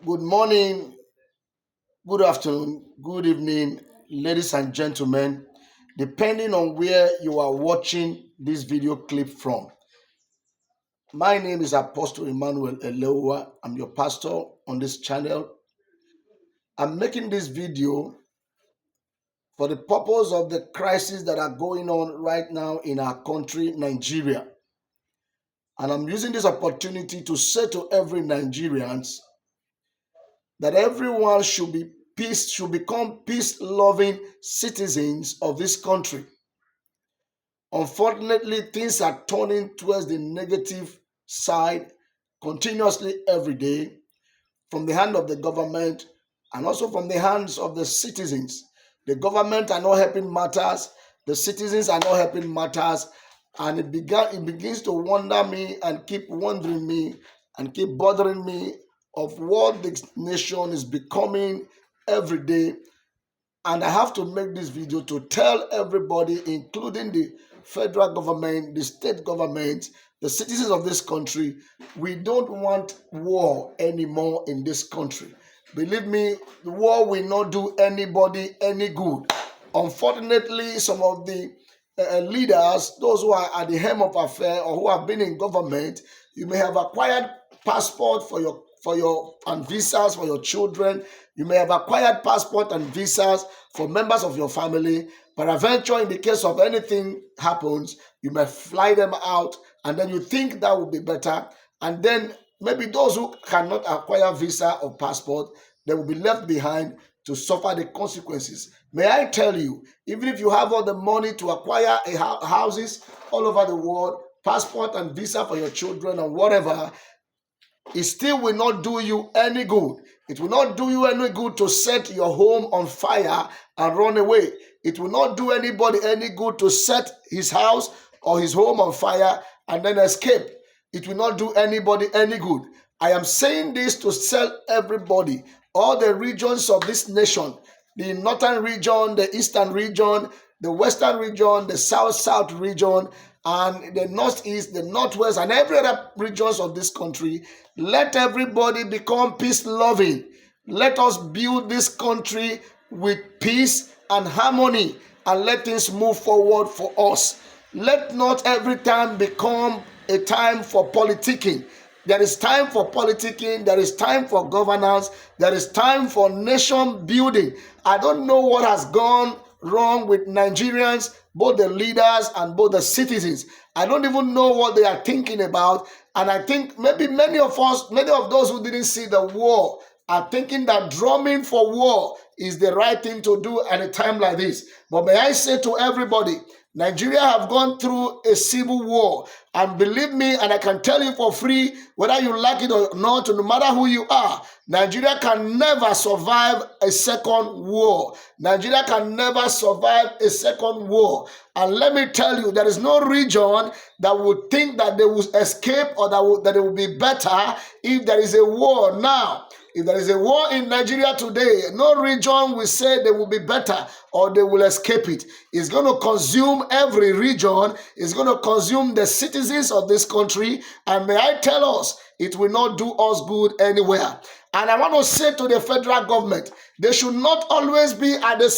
Good morning, good afternoon, good evening, ladies and gentlemen, depending on where you are watching this video clip from. My name is Apostle Emmanuel Elewuwa. I'm your pastor on this channel. I'm making this video for the purpose of the crisis that are going on right now in our country, Nigeria. And I'm using this opportunity to say to every Nigerians that everyone should become peace-loving citizens of this country. Unfortunately, things are turning towards the negative side continuously every day from the hand of the government and also from the hands of the citizens. The government are not helping matters, the citizens are not helping matters, and it begins to wonder me and keep wondering me and keep bothering me of what this nation is becoming every day. And I have to make this video to tell everybody, including the federal government, the state government, the citizens of this country, we don't want war anymore in this country. Believe me, the war will not do anybody any good. Unfortunately, some of the leaders, those who are at the helm of affair or who have been in government, you may have acquired passport for your and visas for your children. You may have acquired passport and visas for members of your family, but eventually, in the case of anything happens, you may fly them out, and then you think that would be better, and then maybe those who cannot acquire visa or passport, they will be left behind to suffer the consequences. May I tell you, even if you have all the money to acquire houses all over the world, passport and visa for your children and whatever, it still will not do you any good. It will not do you any good to set your home on fire and run away. It will not do anybody any good to set his house or his home on fire and then escape. It will not do anybody any good. I am saying this to tell everybody, all the regions of this nation, the northern region, the eastern region, the western region, the south region, and the northeast, the northwest, and every other regions of this country. Let everybody become peace-loving. Let us build this country with peace and harmony, and let things move forward for us. Let not every time become a time for politicking. There is time for politicking. There is time for governance. There is time for nation building. I don't know what has gone wrong with Nigerians, both the leaders and both the citizens. I don't even know what they are thinking about. And I think maybe many of those who didn't see the war are thinking that drumming for war is the right thing to do at a time like this. But may I say to everybody, Nigeria have gone through a civil war, and believe me, and I can tell you for free, whether you like it or not, no matter who you are, Nigeria can never survive a second war. Nigeria can never survive a second war. And let me tell you, there is no region that would think that they will escape or that it will be better if there is a war now. If there is a war in Nigeria today, no region will say they will be better or they will escape it. It's going to consume every region. It's going to consume the citizens of this country. And may I tell us, it will not do us good anywhere. And I want to say to the federal government, they should not always be at the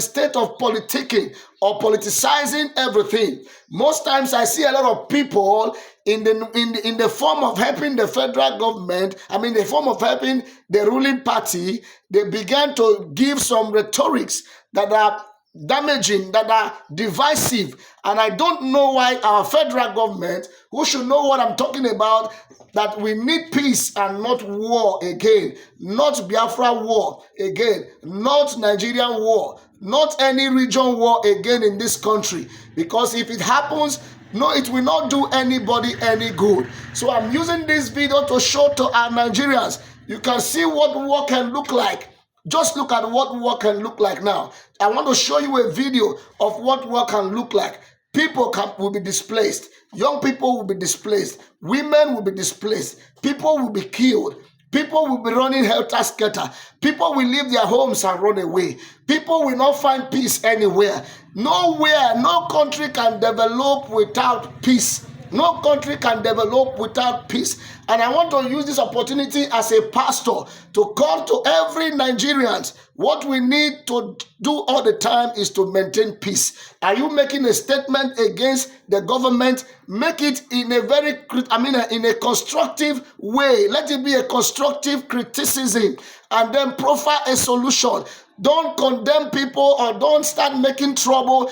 state of politicking or politicizing everything. Most times I see a lot of people in the form of helping the federal government, the form of helping the ruling party, they began to give some rhetorics that are damaging, that are divisive. And I don't know why our federal government, who should know what I'm talking about, that we need peace and not war again, not Biafra war again, not Nigerian war, not any region war again in this country. Because if it happens, no, it will not do anybody any good. So I'm using this video to show to our Nigerians, you can see what war can look like. Just look at what war can look like now. I want to show you a video of what war can look like. People will be displaced. Young people will be displaced. Women will be displaced. People will be killed. People will be running helter-skelter. People will leave their homes and run away. People will not find peace anywhere. Nowhere, no country can develop without peace. No country can develop without peace. And I want to use this opportunity as a pastor to call to every Nigerians. What we need to do all the time is to maintain peace. Are you making a statement against the government? Make it in a in a constructive way. Let it be a constructive criticism, and then profile a solution. Don't condemn people or don't start making trouble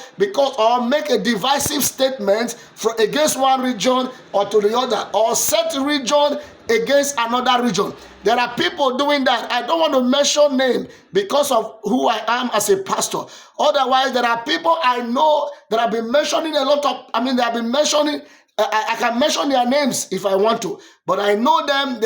or make a divisive statement against one region or to the other, or set region against another region. There are people doing that. I don't want to mention name because of who I am as a pastor. Otherwise, there are people I know that have been mentioning they have been mentioning. I can mention their names if I want to, but I know them.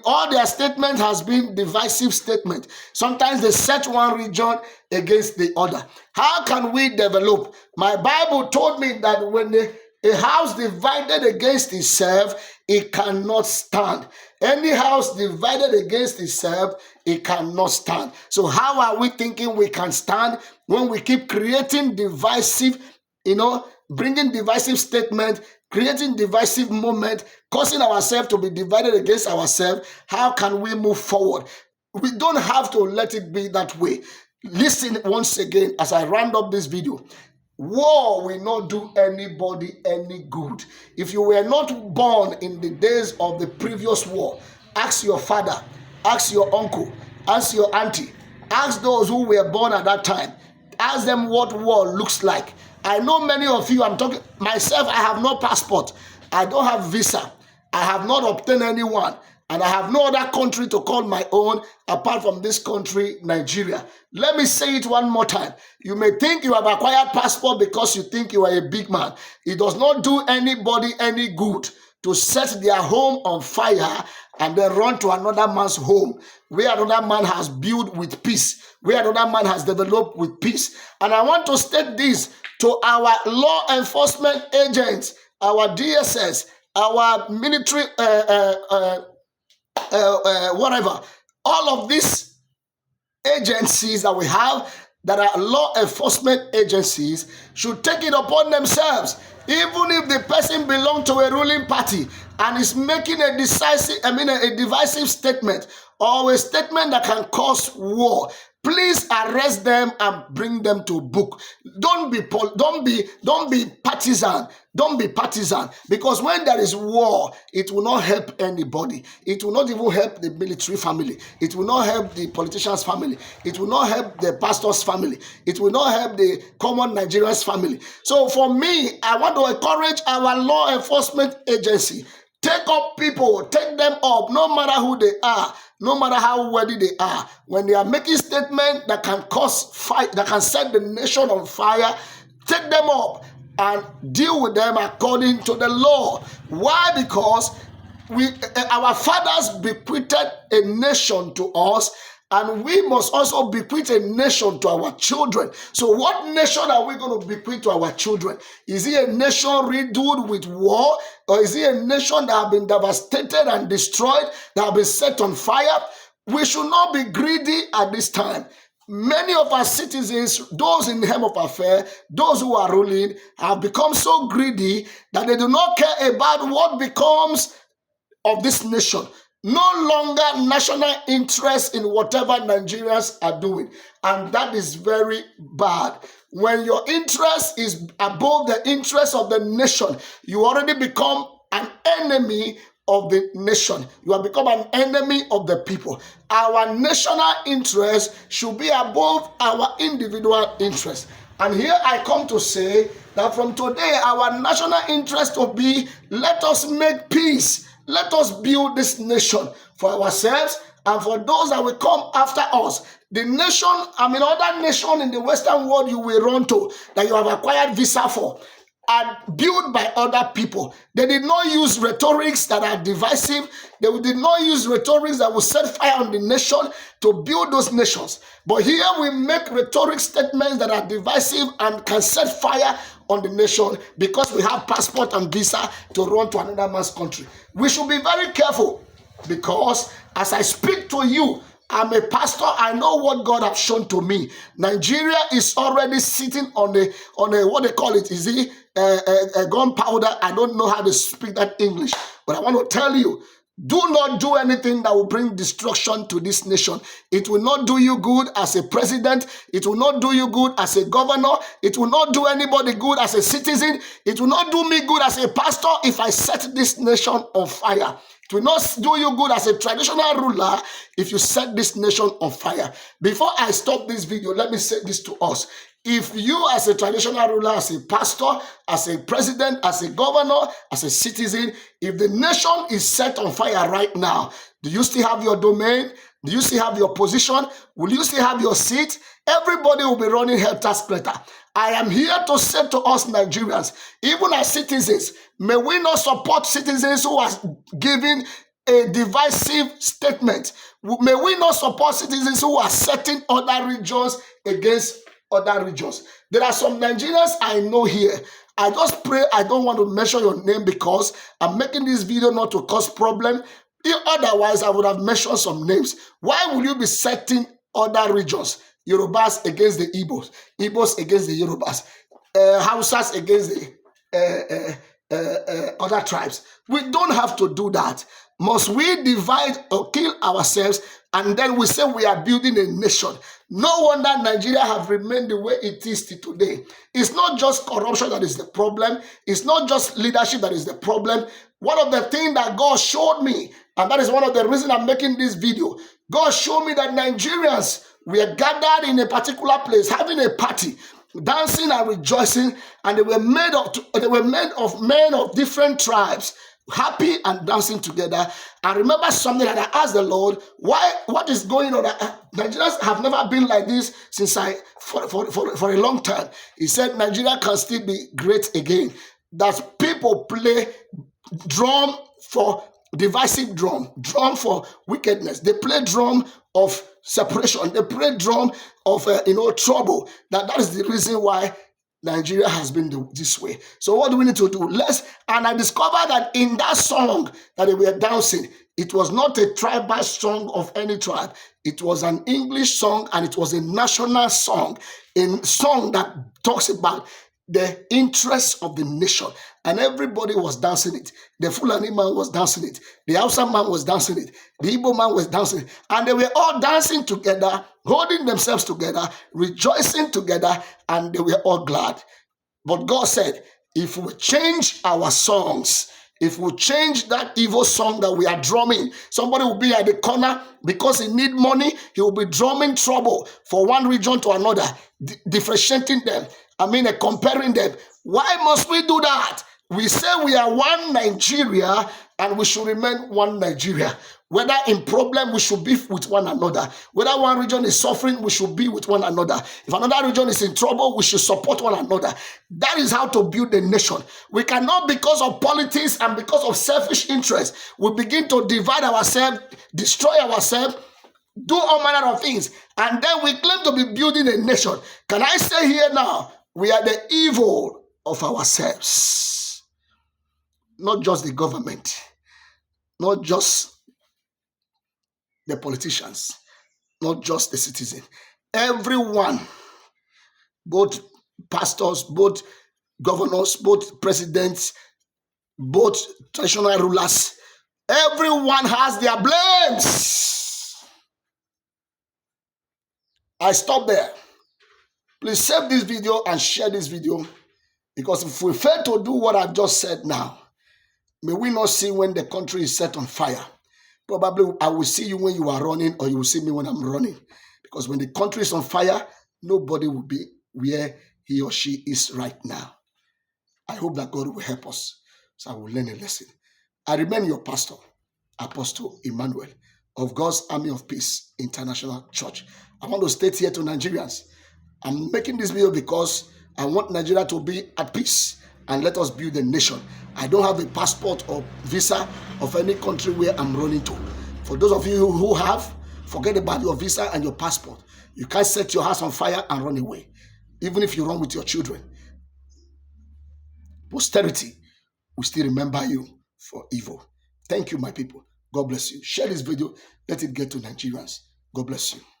All their statement has been divisive statement. Sometimes they set one region against the other. How can we develop? My Bible told me that when a house divided against itself, it cannot stand. Any house divided against itself, it cannot stand. So how are we thinking we can stand when we keep creating divisive, bringing divisive statement, creating divisive moment, causing ourselves to be divided against ourselves? How can we move forward? We don't have to let it be that way. Listen once again as I round up this video. War will not do anybody any good. If you were not born in the days of the previous war, ask your father, ask your uncle, ask your auntie, ask those who were born at that time. Ask them what war looks like. I know many of you, I'm talking myself, I have no passport. I don't have visa. I have not obtained anyone. And I have no other country to call my own apart from this country, Nigeria. Let me say it one more time. You may think you have acquired passport because you think you are a big man. It does not do anybody any good to set their home on fire and then run to another man's home where another man has built with peace, where another man has developed with peace. And I want to state this to our law enforcement agents, our DSS, our military, whatever, all of these agencies that we have that are law enforcement agencies should take it upon themselves, even if the person belongs to a ruling party and is making a divisive statement or a statement that can cause war. Please arrest them and bring them to book. Don't be partisan. Don't be partisan, because when there is war, it will not help anybody. It will not even help the military family. It will not help the politician's family. It will not help the pastor's family. It will not help the common Nigerian's family. So for me, I want to encourage our law enforcement agency. Take up people, take them up, no matter who they are, no matter how worthy they are. When they are making statements that can cause fight, that can set the nation on fire, take them up and deal with them according to the law. Why? Because our fathers bequeathed a nation to us, and we must also bequeath a nation to our children. So what nation are we going to bequeath to our children? Is it a nation riddled with war? Or is it a nation that has been devastated and destroyed, that has been set on fire? We should not be greedy at this time. Many of our citizens, those in the helm of affairs, those who are ruling, have become so greedy that they do not care about what becomes of this nation. No longer national interest in whatever Nigerians are doing. And that is very bad. When your interest is above the interest of the nation, you already become an enemy of the nation. You have become an enemy of the people. Our national interest should be above our individual interest. And here I come to say that from today, our national interest will be, let us make peace. Let us build this nation for ourselves and for those that will come after us. The nation, other nation in the Western world you will run to, that you have acquired visa for, are built by other people. They did not use rhetorics that are divisive. They did not use rhetorics that will set fire on the nation to build those nations. But here we make rhetoric statements that are divisive and can set fire on the nation because we have passport and visa to run to another man's country. We should be very careful, because as I speak to you, I'm a pastor. I know what God has shown to me. Nigeria is already sitting on a what they call it. Is it a gunpowder? I don't know how to speak that English, but I want to tell you, do not do anything that will bring destruction to this nation. It will not do you good as a president. It will not do you good as a governor. It will not do anybody good as a citizen. It will not do me good as a pastor if I set this nation on fire. It will not do you good as a traditional ruler if you set this nation on fire. Before I stop this video, let me say this to us. If you as a traditional ruler, as a pastor, as a president, as a governor, as a citizen, if the nation is set on fire right now, do you still have your domain? Do you still have your position? Will you still have your seat? Everybody will be running helter-skelter. I am here to say to us Nigerians, even as citizens, may we not support citizens who are giving a divisive statement. May we not support citizens who are setting other regions against other regions. There are some Nigerians I know here. I just pray I don't want to mention your name because I'm making this video not to cause problem. Otherwise, I would have mentioned some names. Why will you be setting other regions? Yorubas against the Igbos, Igbos against the Yorubas, Hausas against the other tribes. We don't have to do that. Must we divide or kill ourselves and then we say we are building a nation? No wonder Nigeria have remained the way it is today. It's not just corruption that is the problem. It's not just leadership that is the problem. One of the things that God showed me, and that is one of the reasons I'm making this video, God showed me that Nigerians were gathered in a particular place, having a party, dancing and rejoicing, and they were made of men of different tribes, happy and dancing together. I remember something that I asked the Lord, what is going on? Nigerians have never been like this since for a long time. He said Nigeria can still be great again. That people play drum for divisive drum for wickedness. They play drum of separation. They play drum of trouble. That is the reason why Nigeria has been this way. So what do we need to do? And I discovered that in that song that they were dancing, it was not a tribal song of any tribe. It was an English song and it was a national song, a song that talks about the interests of the nation. And everybody was dancing it. The Fulani man was dancing it. The Hausa man was dancing it. The Igbo man was dancing it. And they were all dancing together, holding themselves together, rejoicing together, and they were all glad. But God said, if we change our songs, if we change that evil song that we are drumming, somebody will be at the corner because he need money. He will be drumming trouble for one region to another, differentiating them. Comparing them. Why must we do that? We say we are one Nigeria and we should remain one Nigeria. Whether in problem, we should be with one another. Whether one region is suffering, we should be with one another. If another region is in trouble, we should support one another. That is how to build a nation. We cannot, because of politics and because of selfish interests, we begin to divide ourselves, destroy ourselves, do all manner of things, and then we claim to be building a nation. Can I say here now, we are the evil of ourselves. Not just the government, not just the politicians, not just the citizen. Everyone, both pastors, both governors, both presidents, both traditional rulers, everyone has their blames. I stop there. Please save this video and share this video, because if we fail to do what I've just said now, may we not see when the country is set on fire. Probably I will see you when you are running, or you will see me when I'm running. Because when the country is on fire, nobody will be where he or she is right now. I hope that God will help us, so I will learn a lesson. I remain your pastor, Apostle Emmanuel, of God's Army of Peace International Church. I want to state here to Nigerians, I'm making this video because I want Nigeria to be at peace and let us build a nation. I don't have a passport or visa of any country where I'm running to. For those of you who have, forget about your visa and your passport. You can't set your house on fire and run away, even if you run with your children. Posterity will still remember you for evil. Thank you, my people. God bless you. Share this video. Let it get to Nigerians. God bless you.